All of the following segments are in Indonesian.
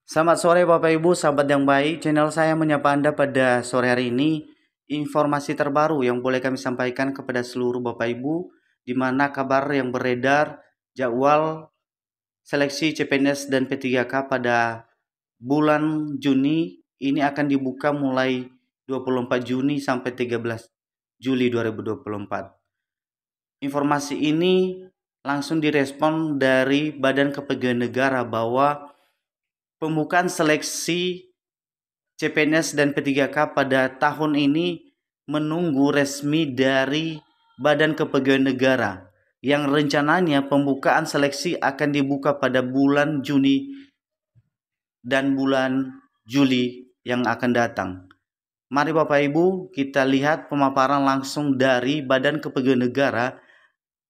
Selamat sore Bapak Ibu, sahabat yang baik. Channel saya menyapa Anda pada sore hari ini. Informasi terbaru yang boleh kami sampaikan kepada seluruh Bapak Ibu, di mana kabar yang beredar jadwal seleksi CPNS dan P3K pada bulan Juni ini akan dibuka mulai 24 Juni sampai 13 Juli 2024. Informasi ini langsung direspon dari Badan Kepegawaian Negara bahwa pembukaan seleksi CPNS dan P3K pada tahun ini menunggu resmi dari Badan Kepegawaian Negara yang rencananya pembukaan seleksi akan dibuka pada bulan Juni dan bulan Juli yang akan datang. Mari Bapak Ibu kita lihat pemaparan langsung dari Badan Kepegawaian Negara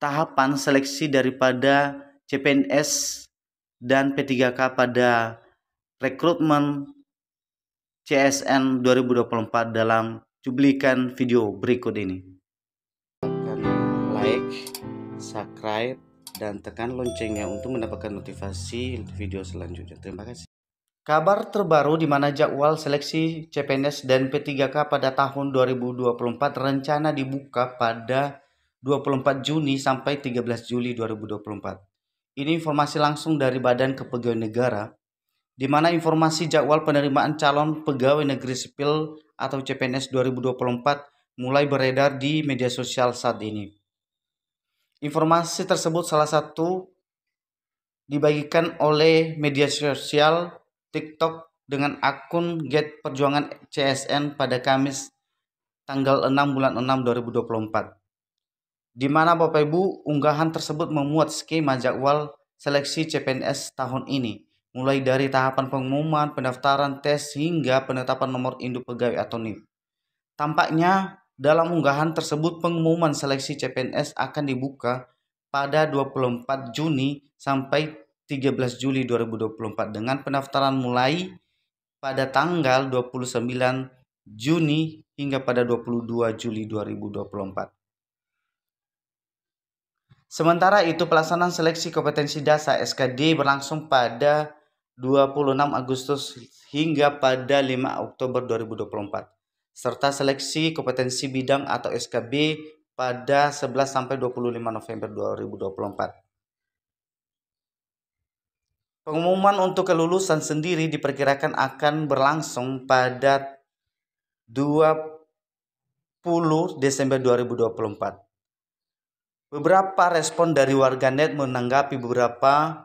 tahapan seleksi daripada CPNS dan P3K pada rekrutmen CSN 2024 dalam cuplikan video berikut ini. Tekan like, subscribe, dan tekan loncengnya untuk mendapatkan notifikasi video selanjutnya. Terima kasih. Kabar terbaru di mana jadwal seleksi CPNS dan P3K pada tahun 2024 rencana dibuka pada 24 Juni sampai 13 Juli 2024. Ini informasi langsung dari Badan Kepegawaian Negara, di mana informasi jadwal penerimaan calon pegawai negeri sipil atau CPNS 2024 mulai beredar di media sosial saat ini. Informasi tersebut salah satu dibagikan oleh media sosial TikTok dengan akun Get Perjuangan CSN pada Kamis tanggal 6 bulan 6 2024. Di mana Bapak Ibu, unggahan tersebut memuat skema jadwal seleksi CPNS tahun ini, mulai dari tahapan pengumuman, pendaftaran, tes, hingga penetapan nomor induk pegawai atau NIP. Tampaknya dalam unggahan tersebut pengumuman seleksi CPNS akan dibuka pada 24 Juni sampai 13 Juli 2024 dengan pendaftaran mulai pada tanggal 29 Juni hingga pada 22 Juli 2024. Sementara itu, pelaksanaan seleksi kompetensi dasar SKD berlangsung pada 26 Agustus hingga pada 5 Oktober 2024, serta seleksi kompetensi bidang atau SKB pada 11 sampai 25 November 2024. Pengumuman untuk kelulusan sendiri diperkirakan akan berlangsung pada 20 Desember 2024. Beberapa respon dari warganet menanggapi beberapa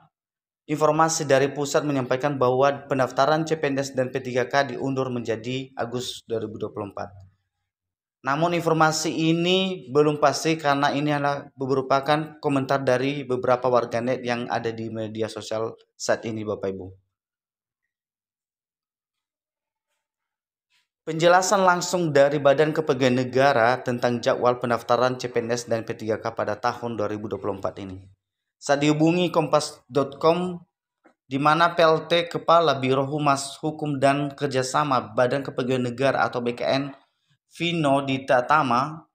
informasi dari pusat menyampaikan bahwa pendaftaran CPNS dan P3K diundur menjadi Agustus 2024. Namun informasi ini belum pasti karena ini adalah merupakan komentar dari beberapa warganet yang ada di media sosial saat ini Bapak Ibu. Penjelasan langsung dari Badan Kepegawaian Negara tentang jadwal pendaftaran CPNS dan P3K pada tahun 2024 ini. Saat dihubungi kompas.com, di mana PLT Kepala Biro Humas Hukum dan Kerjasama Badan Kepegawaian Negara atau BKN, Vino Ditatama,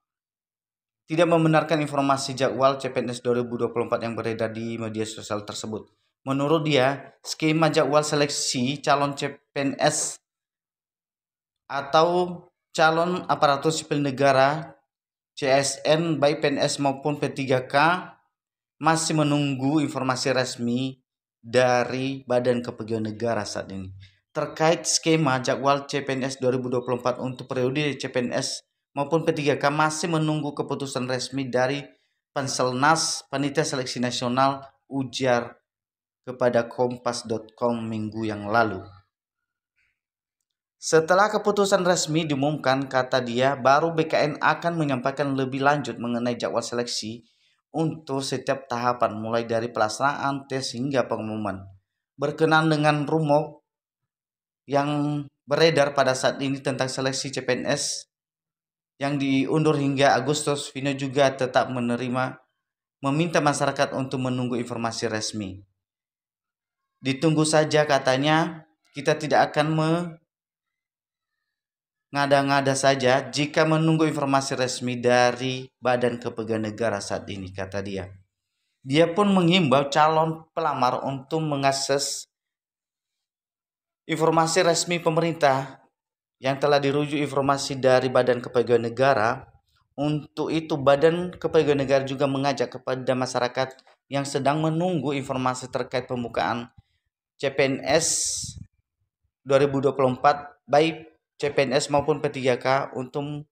tidak membenarkan informasi jadwal CPNS 2024 yang beredar di media sosial tersebut. Menurut dia, skema jadwal seleksi calon CPNS atau calon aparatur sipil negara CSN baik PNS maupun P3K masih menunggu informasi resmi dari Badan Kepegawaian Negara saat ini terkait skema jadwal CPNS 2024 untuk periode CPNS maupun P3K masih menunggu keputusan resmi dari Panselnas Panitia Seleksi Nasional, ujar kepada kompas.com minggu yang lalu. Setelah keputusan resmi diumumkan, kata dia, baru BKN akan menyampaikan lebih lanjut mengenai jadwal seleksi untuk setiap tahapan, mulai dari pelaksanaan, tes, hingga pengumuman. Berkenan dengan rumor yang beredar pada saat ini tentang seleksi CPNS yang diundur hingga Agustus, Vino juga tetap meminta masyarakat untuk menunggu informasi resmi. Ditunggu saja katanya, kita tidak akan ngada-ngada saja jika menunggu informasi resmi dari Badan Kepegawaian Negara saat ini, kata dia. Dia pun menghimbau calon pelamar untuk mengakses informasi resmi pemerintah yang telah dirujuk informasi dari Badan Kepegawaian Negara. Untuk itu Badan Kepegawaian Negara juga mengajak kepada masyarakat yang sedang menunggu informasi terkait pembukaan CPNS 2024 baik CPNS maupun P3K untuk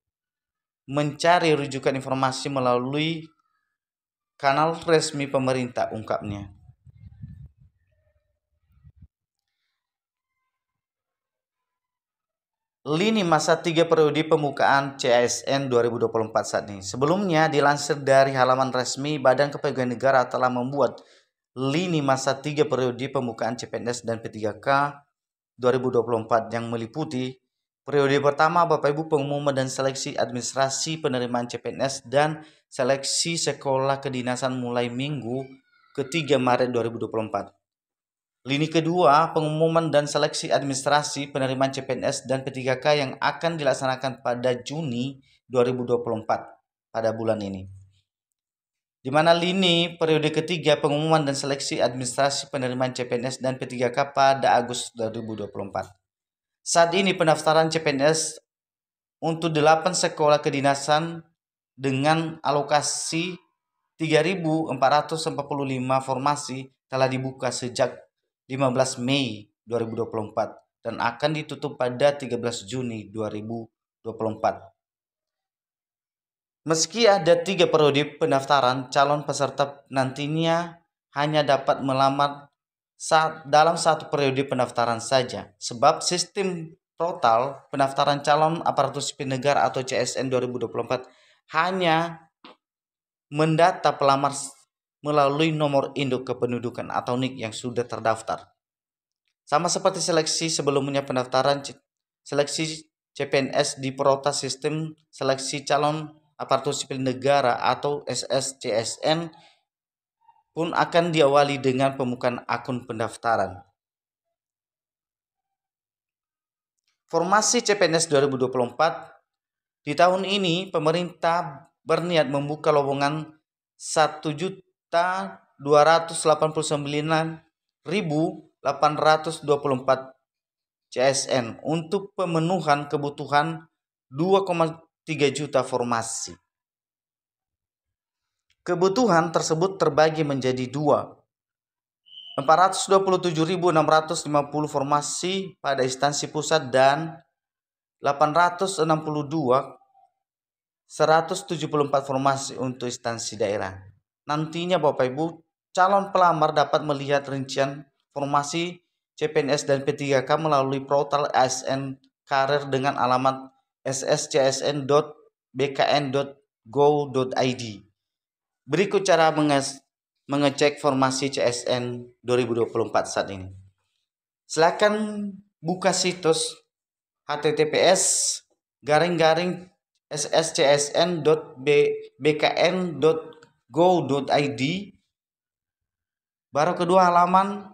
mencari rujukan informasi melalui kanal resmi pemerintah, ungkapnya. Lini masa 3 periode pembukaan CASN 2024 saat ini. Sebelumnya dilansir dari halaman resmi, Badan Kepegawaian Negara telah membuat lini masa 3 periode pembukaan CPNS dan P3K 2024 yang meliputi periode pertama Bapak Ibu pengumuman dan seleksi administrasi penerimaan CPNS dan seleksi sekolah kedinasan mulai Minggu ke-3 Maret 2024. Lini kedua, pengumuman dan seleksi administrasi penerimaan CPNS dan P3K yang akan dilaksanakan pada Juni 2024 pada bulan ini. Di mana lini periode ketiga, pengumuman dan seleksi administrasi penerimaan CPNS dan P3K pada Agustus 2024. Saat ini pendaftaran CPNS untuk 8 sekolah kedinasan dengan alokasi 3.445 formasi telah dibuka sejak 15 Mei 2024 dan akan ditutup pada 13 Juni 2024. Meski ada 3 periode pendaftaran, calon peserta nantinya hanya dapat melamar dalam 1 periode pendaftaran saja, sebab sistem total pendaftaran calon aparatur sipil negara atau CSN 2024 hanya mendata pelamar melalui nomor induk kependudukan atau NIK yang sudah terdaftar. Sama seperti seleksi sebelumnya, pendaftaran seleksi CPNS di Protas Sistem Seleksi Calon Aparatur Sipil Negara atau SSCSN pun akan diawali dengan pembukaan akun pendaftaran. Formasi CPNS 2024 di tahun ini pemerintah berniat membuka lowongan 1.289.824 CSN untuk pemenuhan kebutuhan 2,3 juta formasi. Kebutuhan tersebut terbagi menjadi 427.650 formasi pada instansi pusat dan 174 formasi untuk instansi daerah. Nantinya Bapak Ibu, calon pelamar dapat melihat rincian formasi CPNS dan P3K melalui portal ASN Karir dengan alamat sscsn.bkn.go.id. Berikut cara mengecek formasi CSN 2024 saat ini. Silakan buka situs https://sscsn.bkn.go.id. Baru kedua halaman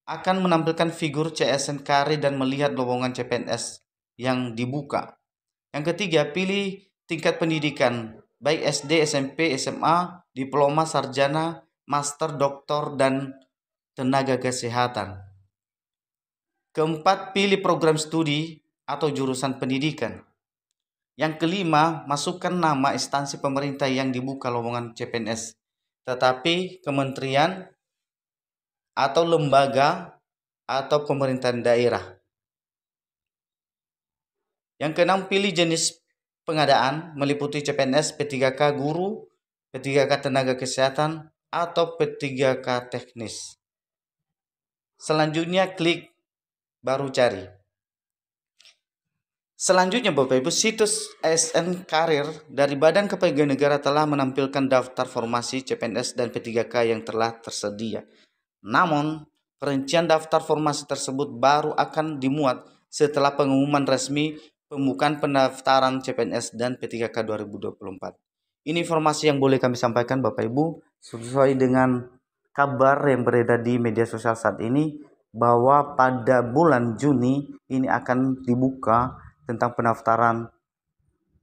akan menampilkan figur CSN Karir dan melihat lowongan CPNS yang dibuka. Yang ketiga, pilih tingkat pendidikan, baik SD, SMP, SMA, diploma, sarjana, master, doktor, dan tenaga kesehatan. Keempat, pilih program studi atau jurusan pendidikan. Yang kelima, masukkan nama instansi pemerintah yang dibuka lowongan CPNS, tetapi kementerian atau lembaga atau pemerintahan daerah. Yang keenam, pilih jenis pengadaan meliputi CPNS, P3K guru, P3K tenaga kesehatan, atau P3K teknis. Selanjutnya klik baru cari. Selanjutnya Bapak Ibu, situs ASN Karir dari Badan Kepegawaian Negara telah menampilkan daftar formasi CPNS dan P3K yang telah tersedia. Namun, perincian daftar formasi tersebut baru akan dimuat setelah pengumuman resmi pembukaan pendaftaran CPNS dan P3K 2024. Ini informasi yang boleh kami sampaikan Bapak Ibu sesuai dengan kabar yang beredar di media sosial saat ini bahwa pada bulan Juni ini akan dibuka tentang pendaftaran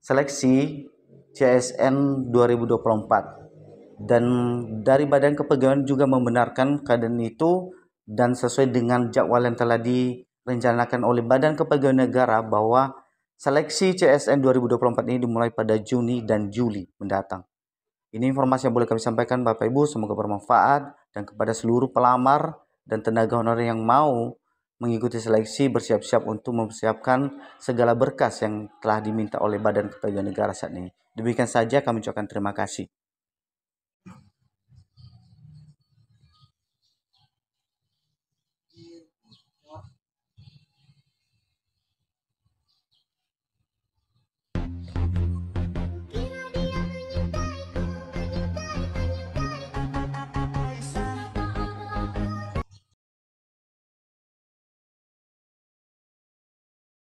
seleksi CSN 2024. Dan dari Badan Kepegawaian juga membenarkan keadaan itu dan sesuai dengan jadwal yang telah direncanakan oleh Badan Kepegawaian Negara bahwa seleksi CSN 2024 ini dimulai pada Juni dan Juli mendatang. Ini informasi yang boleh kami sampaikan Bapak Ibu, semoga bermanfaat, dan kepada seluruh pelamar dan tenaga honorer yang mau mengikuti seleksi bersiap-siap untuk mempersiapkan segala berkas yang telah diminta oleh Badan Kepegawaian Negara saat ini. Demikian saja, kami ucapkan terima kasih.